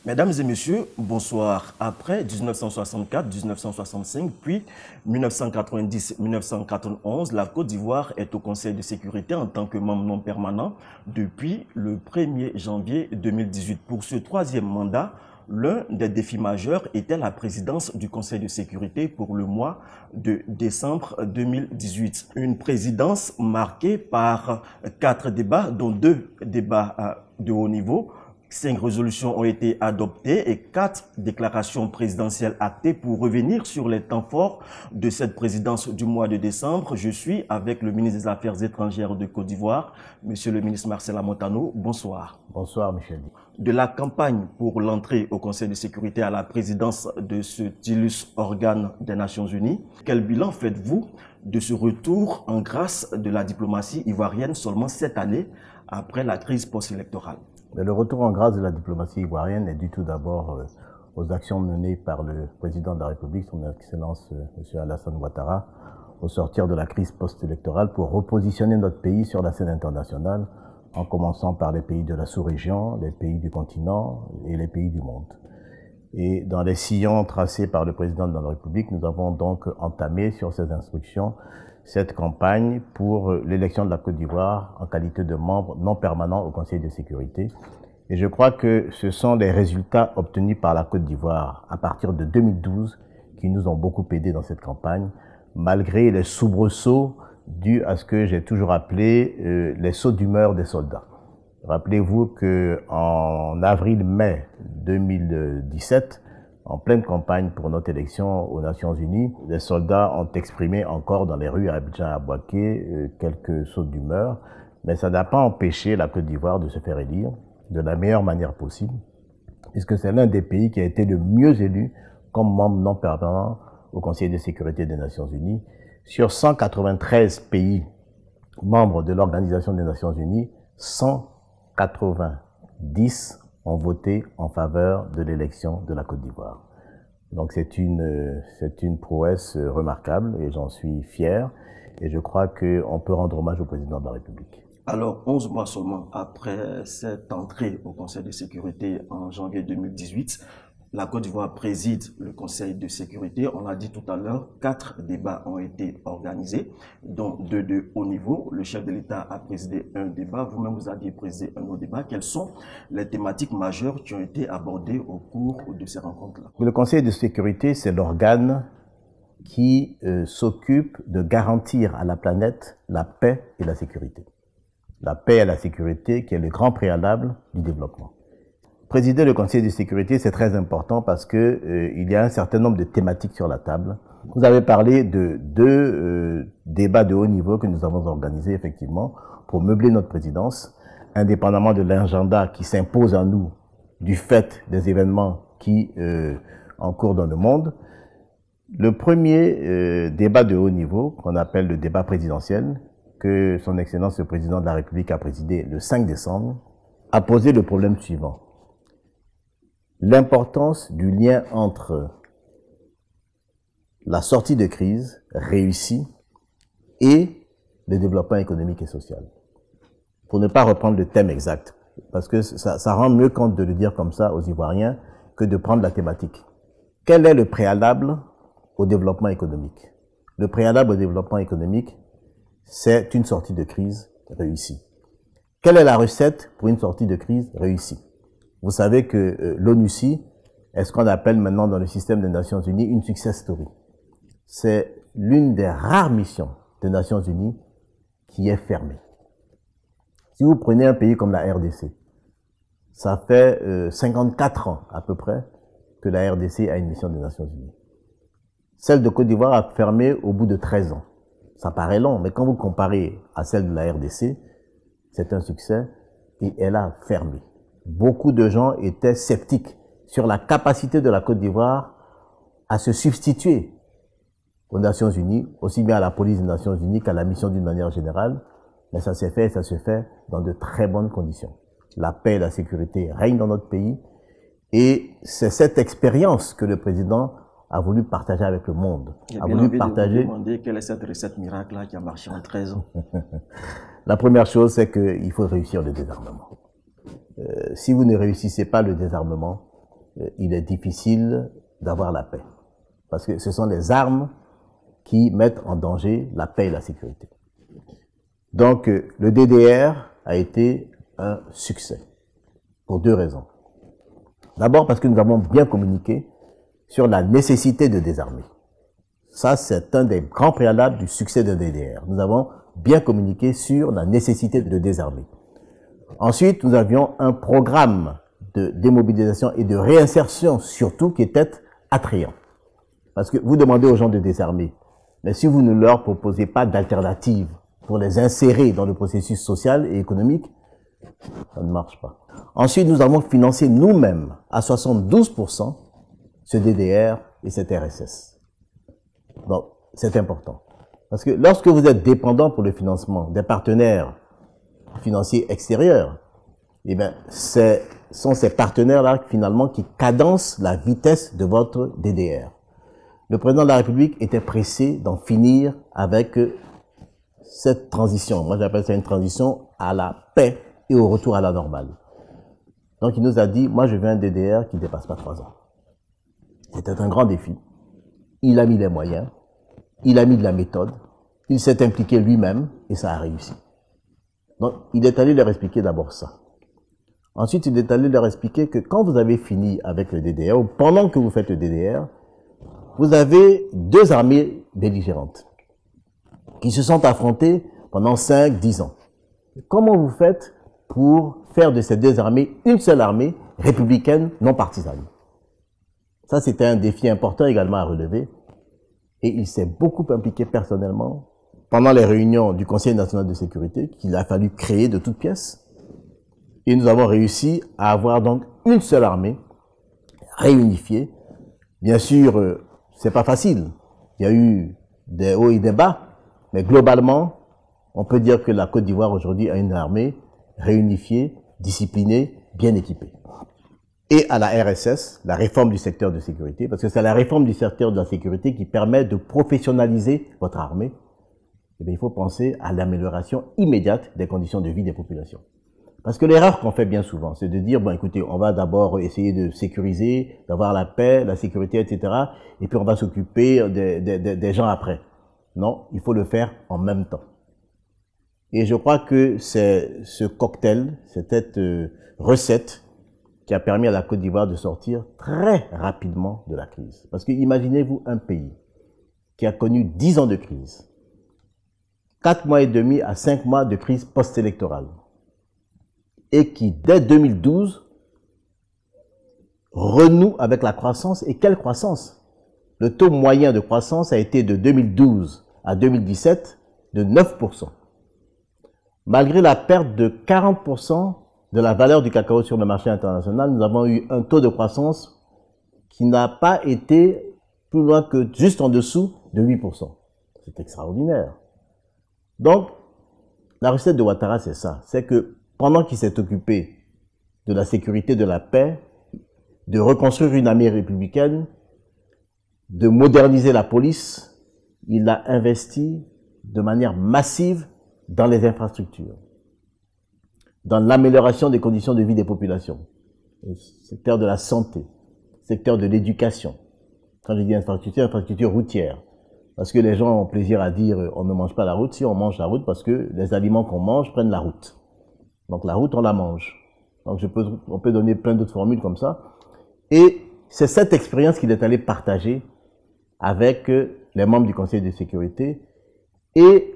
Mesdames et messieurs, bonsoir. Après 1964, 1965, puis 1990, 1991, la Côte d'Ivoire est au Conseil de sécurité en tant que membre non permanent depuis le 1er janvier 2018. Pour ce troisième mandat, l'un des défis majeurs était la présidence du Conseil de sécurité pour le mois de décembre 2018. Une présidence marquée par 4 débats, dont 2 débats de haut niveau. 5 résolutions ont été adoptées et 4 déclarations présidentielles actées. Pour revenir sur les temps forts de cette présidence du mois de décembre, je suis avec le ministre des Affaires étrangères de Côte d'Ivoire, Monsieur le ministre Marcel Amotano. Bonsoir. Bonsoir, Michel. De la campagne pour l'entrée au Conseil de sécurité à la présidence de ce illustre organe des Nations Unies, quel bilan faites-vous de ce retour en grâce de la diplomatie ivoirienne seulement cette année après la crise post-électorale? Le retour en grâce de la diplomatie ivoirienne est dû tout d'abord aux actions menées par le président de la République, son Excellence M. Alassane Ouattara, au sortir de la crise post-électorale pour repositionner notre pays sur la scène internationale, en commençant par les pays de la sous-région, les pays du continent et les pays du monde. Et dans les sillons tracés par le président de la République, nous avons donc entamé sur ces instructions cette campagne pour l'élection de la Côte d'Ivoire en qualité de membre non permanent au Conseil de sécurité. Et je crois que ce sont les résultats obtenus par la Côte d'Ivoire à partir de 2012 qui nous ont beaucoup aidés dans cette campagne, malgré les soubresauts dus à ce que j'ai toujours appelé les sauts d'humeur des soldats. Rappelez-vous qu'en avril-mai 2017, en pleine campagne pour notre élection aux Nations Unies, les soldats ont exprimé encore dans les rues à Abidjan et à Bouaké quelques sautes d'humeur, mais ça n'a pas empêché la Côte d'Ivoire de se faire élire de la meilleure manière possible, puisque c'est l'un des pays qui a été le mieux élu comme membre non permanent au Conseil de sécurité des Nations Unies. Sur 193 pays membres de l'Organisation des Nations Unies, 190 ont voté en faveur de l'élection de la Côte d'Ivoire. Donc c'est une prouesse remarquable et j'en suis fier. Et je crois qu'on peut rendre hommage au président de la République. Alors, 11 mois seulement après cette entrée au Conseil de sécurité en janvier 2018, la Côte d'Ivoire préside le Conseil de sécurité. On l'a dit tout à l'heure, 4 débats ont été organisés, dont 2 de haut niveau. Le chef de l'État a présidé un débat. Vous-même, vous aviez présidé un autre débat. Quelles sont les thématiques majeures qui ont été abordées au cours de ces rencontres-là? Le Conseil de sécurité, c'est l'organe qui s'occupe de garantir à la planète la paix et la sécurité. La paix et la sécurité qui est le grand préalable du développement. Présider le Conseil de sécurité, c'est très important parce que il y a un certain nombre de thématiques sur la table. Vous avez parlé de 2 débats de haut niveau que nous avons organisés effectivement pour meubler notre présidence, indépendamment de l'agenda qui s'impose à nous du fait des événements qui en cours dans le monde. Le premier débat de haut niveau, qu'on appelle le débat présidentiel, que son Excellence le Président de la République a présidé le 5 décembre, a posé le problème suivant. L'importance du lien entre la sortie de crise réussie et le développement économique et social. Pour ne pas reprendre le thème exact, parce que ça rend mieux compte de le dire comme ça aux Ivoiriens que de prendre la thématique. Quel est le préalable au développement économique? Le préalable au développement économique, c'est une sortie de crise réussie. Quelle est la recette pour une sortie de crise réussie? Vous savez que l'ONUCI est ce qu'on appelle maintenant dans le système des Nations Unies une success story. C'est l'une des rares missions des Nations Unies qui est fermée. Si vous prenez un pays comme la RDC, ça fait 54 ans à peu près que la RDC a une mission des Nations Unies. Celle de Côte d'Ivoire a fermé au bout de 13 ans. Ça paraît long, mais quand vous comparez à celle de la RDC, c'est un succès et elle a fermé. Beaucoup de gens étaient sceptiques sur la capacité de la Côte d'Ivoire à se substituer aux Nations Unies, aussi bien à la police des Nations Unies qu'à la mission d'une manière générale. Mais ça s'est fait et ça se fait dans de très bonnes conditions. La paix et la sécurité règnent dans notre pays et c'est cette expérience que le président a voulu partager avec le monde. A voulu partager. Vous demander quelle est cette recette miracle-là qui a marché en 13 ans? La première chose, c'est qu'il faut réussir le désarmement. Si vous ne réussissez pas le désarmement, il est difficile d'avoir la paix. Parce que ce sont les armes qui mettent en danger la paix et la sécurité. Donc, le DDR a été un succès, pour deux raisons. D'abord parce que nous avons bien communiqué sur la nécessité de désarmer. Ça, c'est un des grands préalables du succès de DDR. Nous avons bien communiqué sur la nécessité de désarmer. Ensuite, nous avions un programme de démobilisation et de réinsertion, surtout, qui était attrayant. Parce que vous demandez aux gens de désarmer, mais si vous ne leur proposez pas d'alternative pour les insérer dans le processus social et économique, ça ne marche pas. Ensuite, nous avons financé nous-mêmes à 72% ce DDR et cette RSS. Donc, c'est important. Parce que lorsque vous êtes dépendant pour le financement des partenaires financiers extérieurs, eh bien, ce sont ces partenaires-là, finalement, qui cadencent la vitesse de votre DDR. Le président de la République était pressé d'en finir avec cette transition. Moi, j'appelle ça une transition à la paix et au retour à la normale. Donc, il nous a dit, moi, je veux un DDR qui ne dépasse pas 3 ans. C'était un grand défi. Il a mis les moyens, il a mis de la méthode, il s'est impliqué lui-même et ça a réussi. Donc, il est allé leur expliquer d'abord ça. Ensuite, il est allé leur expliquer que quand vous avez fini avec le DDR, ou pendant que vous faites le DDR, vous avez deux armées belligérantes qui se sont affrontées pendant 5-10 ans. Comment vous faites pour faire de ces deux armées une seule armée républicaine non partisane? Ça, c'était un défi important également à relever. Et il s'est beaucoup impliqué personnellement pendant les réunions du Conseil national de sécurité qu'il a fallu créer de toutes pièces. Et nous avons réussi à avoir donc une seule armée réunifiée. Bien sûr, c'est pas facile. Il y a eu des hauts et des bas, mais globalement, on peut dire que la Côte d'Ivoire aujourd'hui a une armée réunifiée, disciplinée, bien équipée. Et à la RSS, la réforme du secteur de sécurité, parce que c'est la réforme du secteur de la sécurité qui permet de professionnaliser votre armée, eh bien, il faut penser à l'amélioration immédiate des conditions de vie des populations. Parce que l'erreur qu'on fait bien souvent, c'est de dire, bon, écoutez, on va d'abord essayer de sécuriser, d'avoir la paix, la sécurité, etc. Et puis on va s'occuper des gens après. Non, il faut le faire en même temps. Et je crois que c'est ce cocktail, cette recette qui a permis à la Côte d'Ivoire de sortir très rapidement de la crise. Parce que imaginez-vous un pays qui a connu 10 ans de crise, 4 mois et demi à 5 mois de crise post-électorale, et qui, dès 2012, renoue avec la croissance. Et quelle croissance? Le taux moyen de croissance a été de 2012 à 2017 de 9%. Malgré la perte de 40% de la valeur du cacao sur le marché international, nous avons eu un taux de croissance qui n'a pas été plus loin que juste en dessous de 8%. C'est extraordinaire. Donc, la recette de Ouattara, c'est ça. C'est que pendant qu'il s'est occupé de la sécurité, de la paix, de reconstruire une armée républicaine, de moderniser la police, il a investi de manière massive dans les infrastructures, dans l'amélioration des conditions de vie des populations, le secteur de la santé, le secteur de l'éducation. Quand je dis infrastructure, infrastructure routière. Parce que les gens ont plaisir à dire on ne mange pas la route. Si on mange la route, parce que les aliments qu'on mange prennent la route. Donc la route, on la mange. Donc on peut donner plein d'autres formules comme ça. Et c'est cette expérience qu'il est allé partager avec les membres du Conseil de sécurité et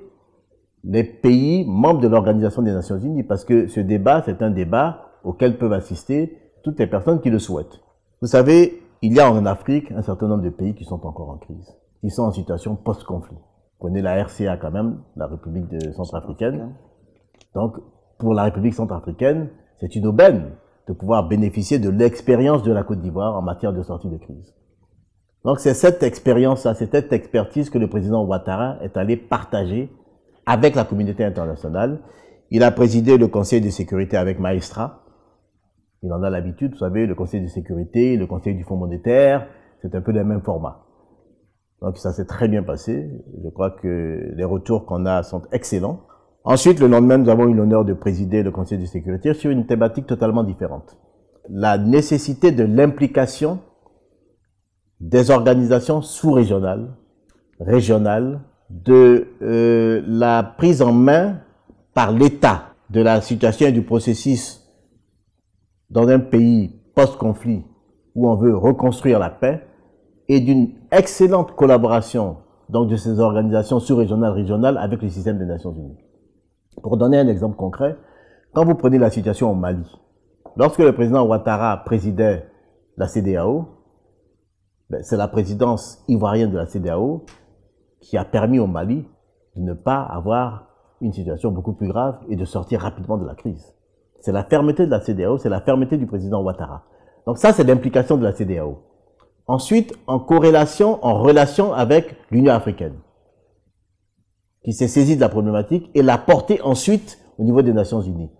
les pays membres de l'Organisation des Nations Unies, parce que ce débat, c'est un débat auquel peuvent assister toutes les personnes qui le souhaitent. Vous savez, il y a en Afrique un certain nombre de pays qui sont encore en crise, qui sont en situation post-conflit. Vous connaissez la RCA quand même, la République centrafricaine. Donc, pour la République centrafricaine, c'est une aubaine de pouvoir bénéficier de l'expérience de la Côte d'Ivoire en matière de sortie de crise. Donc, c'est cette expérience-là, c'est cette expertise que le président Ouattara est allé partager avec la communauté internationale. Il a présidé le Conseil de sécurité avec Maestra. Il en a l'habitude, vous savez, le Conseil de sécurité, le Conseil du Fonds monétaire, c'est un peu le même format. Donc ça s'est très bien passé. Je crois que les retours qu'on a sont excellents. Ensuite, le lendemain, nous avons eu l'honneur de présider le Conseil de sécurité sur une thématique totalement différente. la nécessité de l'implication des organisations sous-régionales, régionales, de la prise en main par l'État de la situation et du processus dans un pays post-conflit où on veut reconstruire la paix, et d'une excellente collaboration donc, de ces organisations sous-régionales, régionales avec le système des Nations Unies. Pour donner un exemple concret, quand vous prenez la situation au Mali, lorsque le président Ouattara présidait la CEDEAO, c'est la présidence ivoirienne de la CEDEAO qui a permis au Mali de ne pas avoir une situation beaucoup plus grave et de sortir rapidement de la crise. C'est la fermeté de la CEDEAO, c'est la fermeté du président Ouattara. Donc ça, c'est l'implication de la CEDEAO. Ensuite, en corrélation, en relation avec l'Union africaine, qui s'est saisie de la problématique et l'a portée ensuite au niveau des Nations Unies.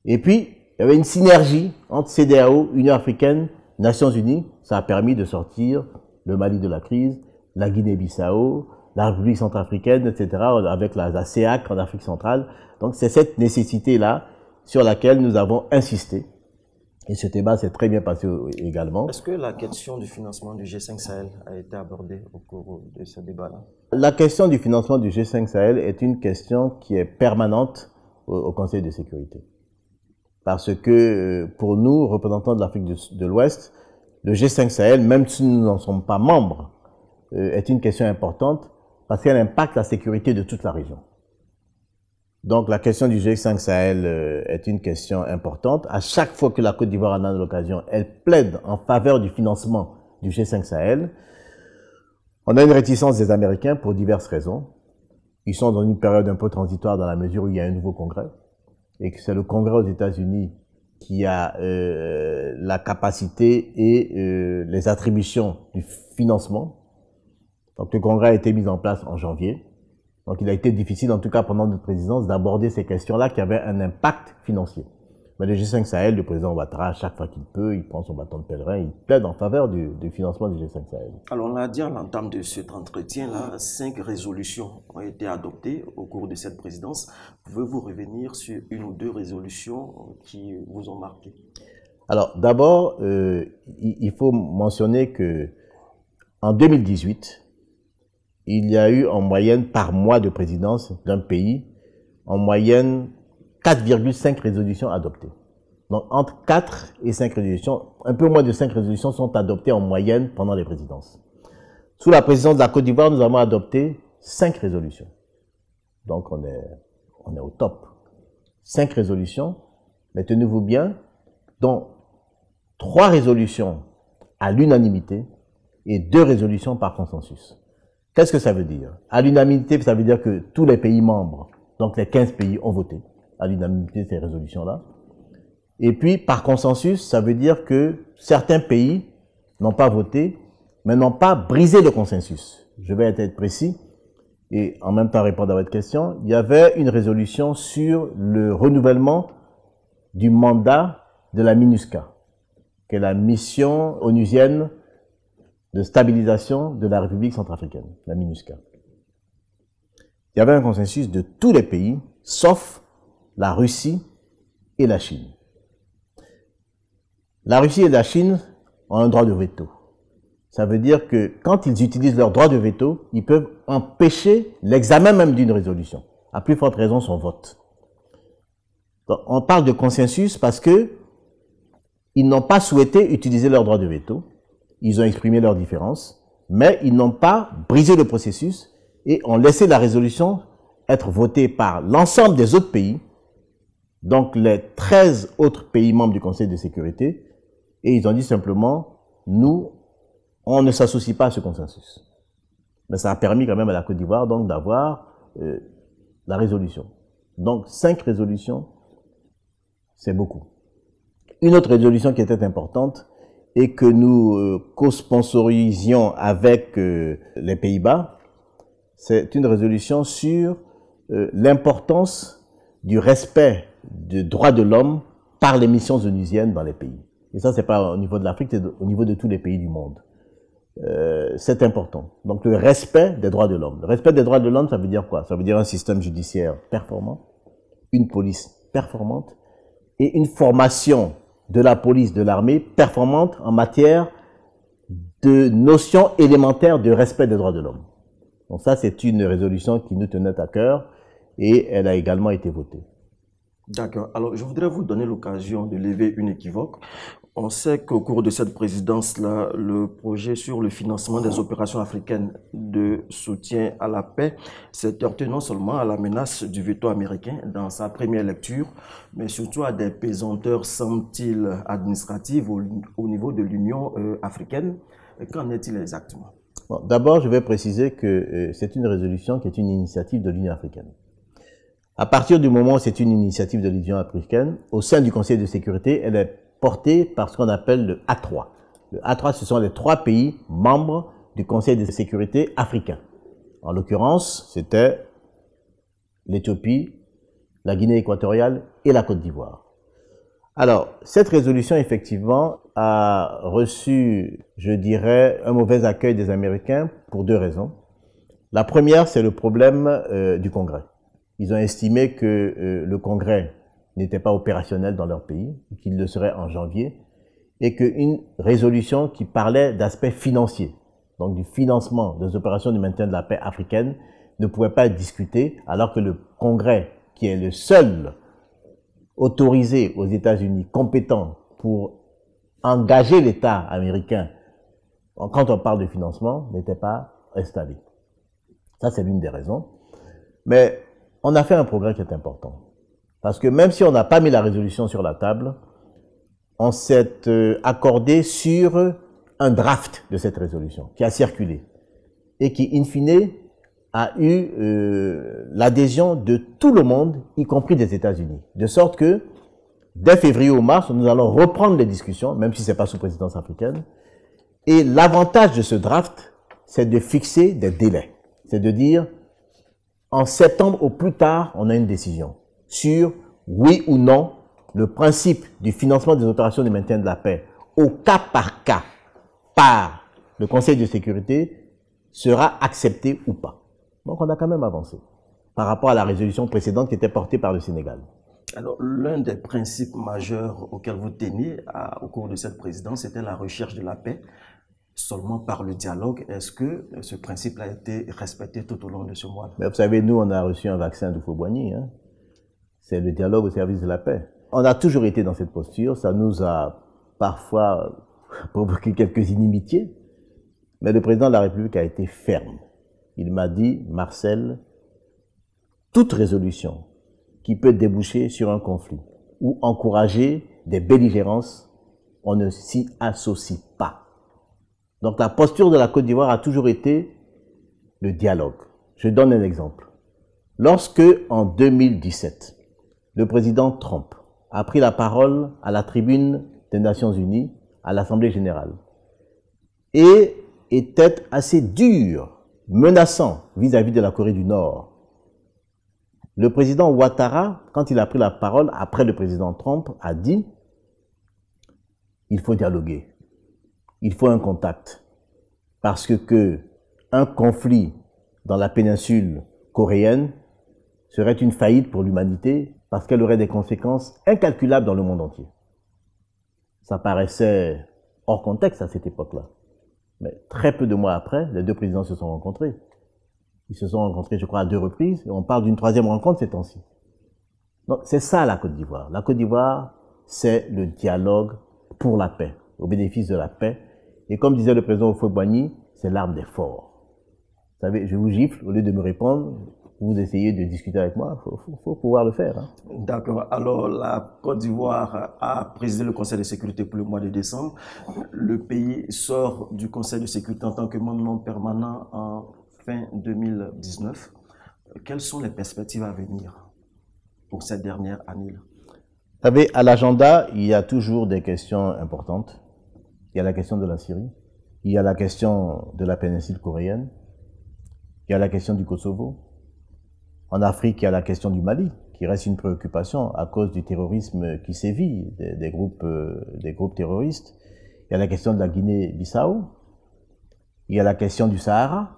Et puis, il y avait une synergie entre CEDEAO, Union africaine, Nations Unies. Ça a permis de sortir le Mali de la crise, la Guinée-Bissau, la République centrafricaine, etc., avec la CEAC en Afrique centrale. Donc, c'est cette nécessité-là sur laquelle nous avons insisté. Et ce débat s'est très bien passé également. Est-ce que la question du financement du G5 Sahel a été abordée au cours de ce débat-là? La question du financement du G5 Sahel est une question qui est permanente au Conseil de sécurité. Parce que pour nous, représentants de l'Afrique de l'Ouest, le G5 Sahel, même si nous n'en sommes pas membres, est une question importante parce qu'elle impacte la sécurité de toute la région. Donc la question du G5 Sahel est une question importante. À chaque fois que la Côte d'Ivoire en a l'occasion, elle plaide en faveur du financement du G5 Sahel. On a une réticence des Américains pour diverses raisons. Ils sont dans une période un peu transitoire dans la mesure où il y a un nouveau congrès et que c'est le congrès aux États-Unis qui a la capacité et les attributions du financement. Donc le congrès a été mis en place en janvier. Donc il a été difficile, en tout cas pendant notre présidence, d'aborder ces questions-là qui avaient un impact financier. Mais le G5 Sahel, le président Ouattara, à chaque fois qu'il peut, il prend son bâton de pèlerin, il plaide en faveur du financement du G5 Sahel. Alors on l'a dit à l'entame de cet entretien-là, 5 résolutions ont été adoptées au cours de cette présidence. Pouvez-vous revenir sur une ou deux résolutions qui vous ont marqué? Alors d'abord, il faut mentionner que en 2018, il y a eu en moyenne par mois de présidence d'un pays, en moyenne 4,5 résolutions adoptées. Donc entre 4 et 5 résolutions, un peu moins de 5 résolutions sont adoptées en moyenne pendant les présidences. Sous la présidence de la Côte d'Ivoire, nous avons adopté 5 résolutions. Donc on est au top. 5 résolutions, mais tenez-vous bien, dont 3 résolutions à l'unanimité et 2 résolutions par consensus. Qu'est-ce que ça veut dire? À l'unanimité, ça veut dire que tous les pays membres, donc les 15 pays, ont voté à l'unanimité ces résolutions-là. Et puis, par consensus, ça veut dire que certains pays n'ont pas voté, mais n'ont pas brisé le consensus. Je vais être précis et en même temps répondre à votre question. Il y avait une résolution sur le renouvellement du mandat de la MINUSCA, qui est la mission onusienne de stabilisation de la République centrafricaine, la MINUSCA. Il y avait un consensus de tous les pays, sauf la Russie et la Chine. La Russie et la Chine ont un droit de veto. Ça veut dire que quand ils utilisent leur droit de veto, ils peuvent empêcher l'examen même d'une résolution. À plus forte raison, son vote. Donc, on parle de consensus parce que ils n'ont pas souhaité utiliser leur droit de veto. Ils ont exprimé leurs différences, mais ils n'ont pas brisé le processus et ont laissé la résolution être votée par l'ensemble des autres pays, donc les 13 autres pays membres du Conseil de sécurité, et ils ont dit simplement, nous, on ne s'associe pas à ce consensus. Mais ça a permis quand même à la Côte d'Ivoire donc d'avoir la résolution. Donc 5 résolutions, c'est beaucoup. Une autre résolution qui était importante, et que nous co-sponsorisions avec les Pays-Bas, c'est une résolution sur l'importance du respect des droits de l'homme par les missions onusiennes dans les pays. Et ça, c'est pas au niveau de l'Afrique, c'est au niveau de tous les pays du monde. C'est important. Donc le respect des droits de l'homme. Le respect des droits de l'homme, ça veut dire quoi? Ça veut dire un système judiciaire performant, une police performante et une formation de la police, de l'armée, performantes en matière de notions élémentaires de respect des droits de l'homme. Donc ça, c'est une résolution qui nous tenait à cœur et elle a également été votée. D'accord. Alors, je voudrais vous donner l'occasion de lever une équivoque. On sait qu'au cours de cette présidence-là, le projet sur le financement des opérations africaines de soutien à la paix s'est heurté non seulement à la menace du veto américain dans sa première lecture, mais surtout à des pesanteurs, semble-t-il, administratives au niveau de l'Union africaine. Qu'en est-il exactement? Bon, d'abord, je vais préciser que c'est une résolution qui est une initiative de l'Union africaine. À partir du moment où c'est une initiative de l'Union africaine, au sein du Conseil de sécurité, elle est portée par ce qu'on appelle le A3. Le A3, ce sont les 3 pays membres du Conseil de sécurité africain. En l'occurrence, c'était l'Éthiopie, la Guinée équatoriale et la Côte d'Ivoire. Alors, cette résolution, effectivement, a reçu, je dirais, un mauvais accueil des Américains pour 2 raisons. La première, c'est le problème du Congrès. Ils ont estimé que le Congrès n'était pas opérationnel dans leur pays, qu'il le serait en janvier, et qu'une résolution qui parlait d'aspects financiers, donc du financement des opérations du maintien de la paix africaine, ne pouvait pas être discutée, alors que le Congrès, qui est le seul autorisé aux États-Unis, compétent pour engager l'État américain quand on parle de financement, n'était pas installé. Ça, c'est l'une des raisons. Mais on a fait un progrès qui est important. Parce que même si on n'a pas mis la résolution sur la table, on s'est accordé sur un draft de cette résolution qui a circulé et qui, in fine, a eu l'adhésion de tout le monde, y compris des États-Unis. De sorte que, dès février ou mars, nous allons reprendre les discussions, même si ce n'est pas sous présidence africaine. Et l'avantage de ce draft, c'est de fixer des délais. C'est de dire, en septembre au plus tard, on a une décision sur oui ou non le principe du financement des opérations de maintien de la paix au cas par le Conseil de sécurité sera accepté ou pas. Donc on a quand même avancé par rapport à la résolution précédente qui était portée par le Sénégal. Alors, l'un des principes majeurs auxquels vous teniez au cours de cette présidence, c'était la recherche de la paix seulement par le dialogue. Est-ce que ce principe a été respecté tout au long de ce mois? Mais vous savez, nous, on a reçu un vaccin de Houphouët-Boigny. Hein? C'est le dialogue au service de la paix. On a toujours été dans cette posture. Ça nous a parfois provoqué quelques inimitiés. Mais le président de la République a été ferme. Il m'a dit, Marcel, toute résolution qui peut déboucher sur un conflit ou encourager des belligérances, on ne s'y associe pas. Donc la posture de la Côte d'Ivoire a toujours été le dialogue. Je donne un exemple. Lorsque, en 2017, le président Trump a pris la parole à la tribune des Nations Unies, à l'Assemblée générale, et était assez dur, menaçant vis-à-vis de la Corée du Nord. Le président Ouattara, quand il a pris la parole après le président Trump, a dit « il faut dialoguer, il faut un contact, parce que un conflit dans la péninsule coréenne serait une faillite pour l'humanité parce qu'elle aurait des conséquences incalculables dans le monde entier. » Ça paraissait hors contexte à cette époque-là. Mais très peu de mois après, les 2 présidents se sont rencontrés. Ils se sont rencontrés, je crois, à 2 reprises, et on parle d'une 3e rencontre ces temps-ci. Donc, c'est ça la Côte d'Ivoire. La Côte d'Ivoire, c'est le dialogue pour la paix, au bénéfice de la paix. Et comme disait le président Houphouët-Boigny, c'est l'arme des forts. Vous savez, je vous gifle, au lieu de me répondre, vous essayez de discuter avec moi, il faut pouvoir le faire. Hein. D'accord. Alors, la Côte d'Ivoire a présidé le Conseil de sécurité pour le mois de décembre. Le pays sort du Conseil de sécurité en tant que membre non permanent en fin 2019. Quelles sont les perspectives à venir pour cette dernière année-là? Vous savez, à l'agenda, il y a toujours des questions importantes. Il y a la question de la Syrie, il y a la question de la péninsule coréenne, il y a la question du Kosovo. En Afrique, il y a la question du Mali, qui reste une préoccupation à cause du terrorisme qui sévit, des groupes terroristes. Il y a la question de la Guinée-Bissau. Il y a la question du Sahara.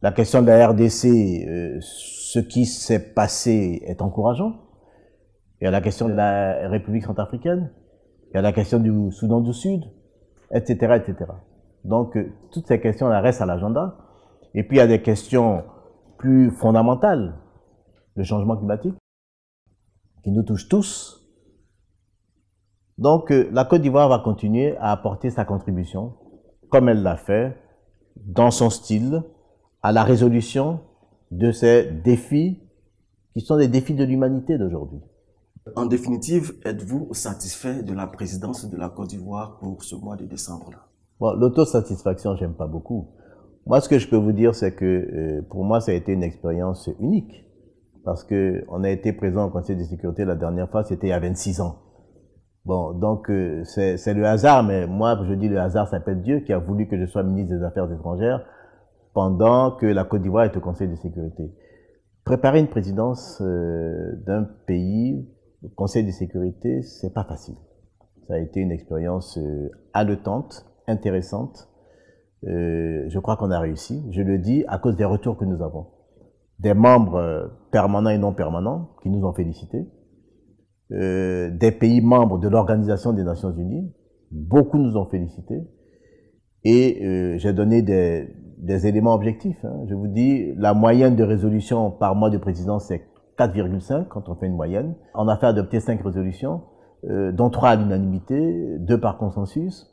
La question de la RDC, ce qui s'est passé est encourageant. Il y a la question de la République centrafricaine. Il y a la question du Soudan du Sud, etc., etc. Donc, toutes ces questions-là restent à l'agenda. Et puis, il y a des questions plus fondamentales. Le changement climatique, qui nous touche tous. Donc, la Côte d'Ivoire va continuer à apporter sa contribution, comme elle l'a fait, dans son style, à la résolution de ces défis, qui sont des défis de l'humanité d'aujourd'hui. En définitive, êtes-vous satisfait de la présidence de la Côte d'Ivoire pour ce mois de décembre-là? Bon, l'autosatisfaction, j'aime pas beaucoup. Moi, ce que je peux vous dire, c'est que pour moi, ça a été une expérience unique. Parce que on a été présent au Conseil de sécurité la dernière fois, c'était il y a 26 ans. Bon, donc c'est le hasard, mais moi, je dis le hasard s'appelle Dieu, qui a voulu que je sois ministre des Affaires étrangères pendant que la Côte d'Ivoire est au Conseil de sécurité. Préparer une présidence d'un pays au Conseil de sécurité, c'est pas facile. Ça a été une expérience haletante, intéressante. Je crois qu'on a réussi. Je le dis à cause des retours que nous avons. Des membres permanents et non permanents qui nous ont félicités. Des pays membres de l'Organisation des Nations Unies, beaucoup nous ont félicités. Et j'ai donné des éléments objectifs. Hein. Je vous dis, la moyenne de résolution par mois de présidence, c'est 4,5 quand on fait une moyenne. On a fait adopter 5 résolutions, dont 3 à l'unanimité, 2 par consensus.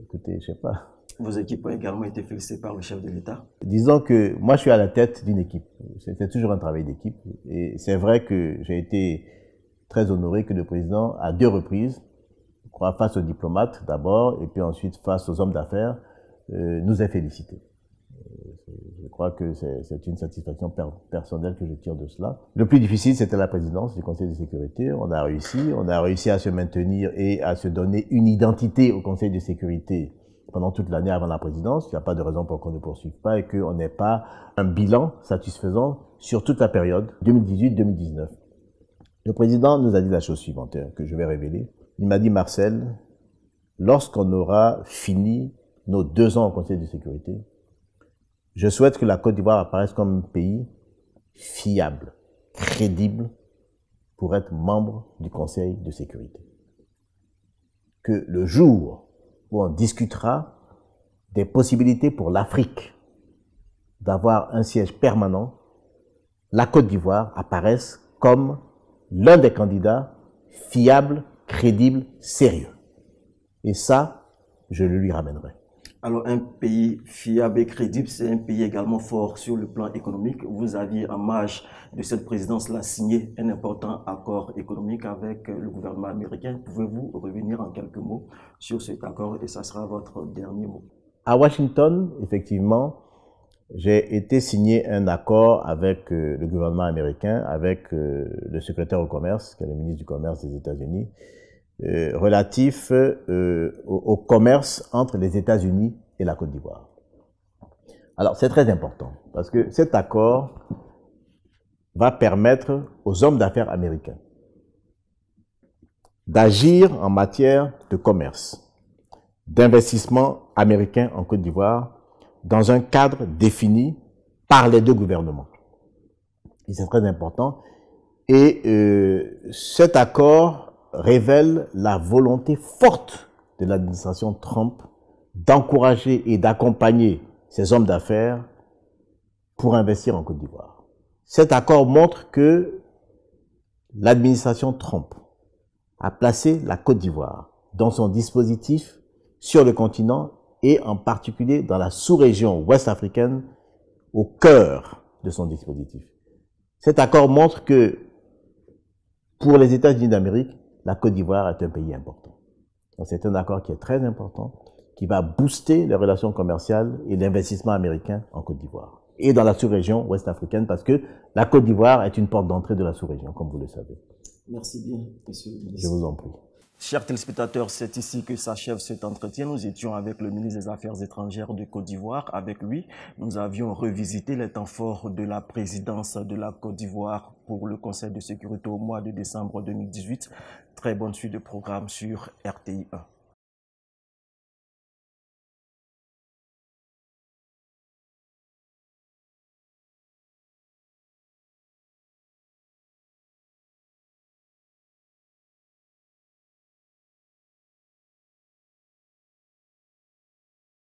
Écoutez, je sais pas. Vos équipes ont également été félicitées par le chef de l'État. Disons que moi, je suis à la tête d'une équipe. C'est toujours un travail d'équipe. Et c'est vrai que j'ai été très honoré que le président, à 2 reprises, je crois, face aux diplomates d'abord, et puis ensuite face aux hommes d'affaires, nous ait félicités. Je crois que c'est une satisfaction personnelle que je tire de cela. Le plus difficile, c'était la présidence du Conseil de sécurité. On a réussi à se maintenir et à se donner une identité au Conseil de sécurité pendant toute l'année avant la présidence. Il n'y a pas de raison pour qu'on ne poursuive pas et qu'on n'ait pas un bilan satisfaisant sur toute la période 2018-2019. Le président nous a dit la chose suivante, que je vais révéler. Il m'a dit, Marcel, lorsqu'on aura fini nos 2 ans au Conseil de sécurité, je souhaite que la Côte d'Ivoire apparaisse comme un pays fiable, crédible, pour être membre du Conseil de sécurité. Que le jour où on discutera des possibilités pour l'Afrique d'avoir un siège permanent, la Côte d'Ivoire apparaisse comme l'un des candidats fiables, crédibles, sérieux. Et ça, je le lui ramènerai. Alors, un pays fiable et crédible, c'est un pays également fort sur le plan économique. Vous aviez, en marge de cette présidence-là, signé un important accord économique avec le gouvernement américain. Pouvez-vous revenir en quelques mots sur cet accord et ça sera votre dernier mot? À Washington, effectivement, j'ai été signé un accord avec le gouvernement américain, avec le secrétaire au commerce, qui est le ministre du Commerce des États-Unis, relatif au commerce entre les États-Unis et la Côte d'Ivoire. Alors, c'est très important, parce que cet accord va permettre aux hommes d'affaires américains d'agir en matière de commerce, d'investissement américain en Côte d'Ivoire, dans un cadre défini par les 2 gouvernements. Et c'est très important. Et cet accord révèle la volonté forte de l'administration Trump d'encourager et d'accompagner ces hommes d'affaires pour investir en Côte d'Ivoire. Cet accord montre que l'administration Trump a placé la Côte d'Ivoire dans son dispositif sur le continent et en particulier dans la sous-région ouest africaine au cœur de son dispositif. Cet accord montre que pour les États-Unis d'Amérique, la Côte d'Ivoire est un pays important. C'est un accord qui est très important, qui va booster les relations commerciales et l'investissement américain en Côte d'Ivoire. Et dans la sous-région ouest africaine, parce que la Côte d'Ivoire est une porte d'entrée de la sous-région, comme vous le savez. Merci bien, monsieur le ministre. Je vous en prie. Chers téléspectateurs, c'est ici que s'achève cet entretien. Nous étions avec le ministre des Affaires étrangères de Côte d'Ivoire. Avec lui, nous avions revisité les temps forts de la présidence de la Côte d'Ivoire pour le Conseil de sécurité au mois de décembre 2018. Très bonne suite de programme sur RTI 1.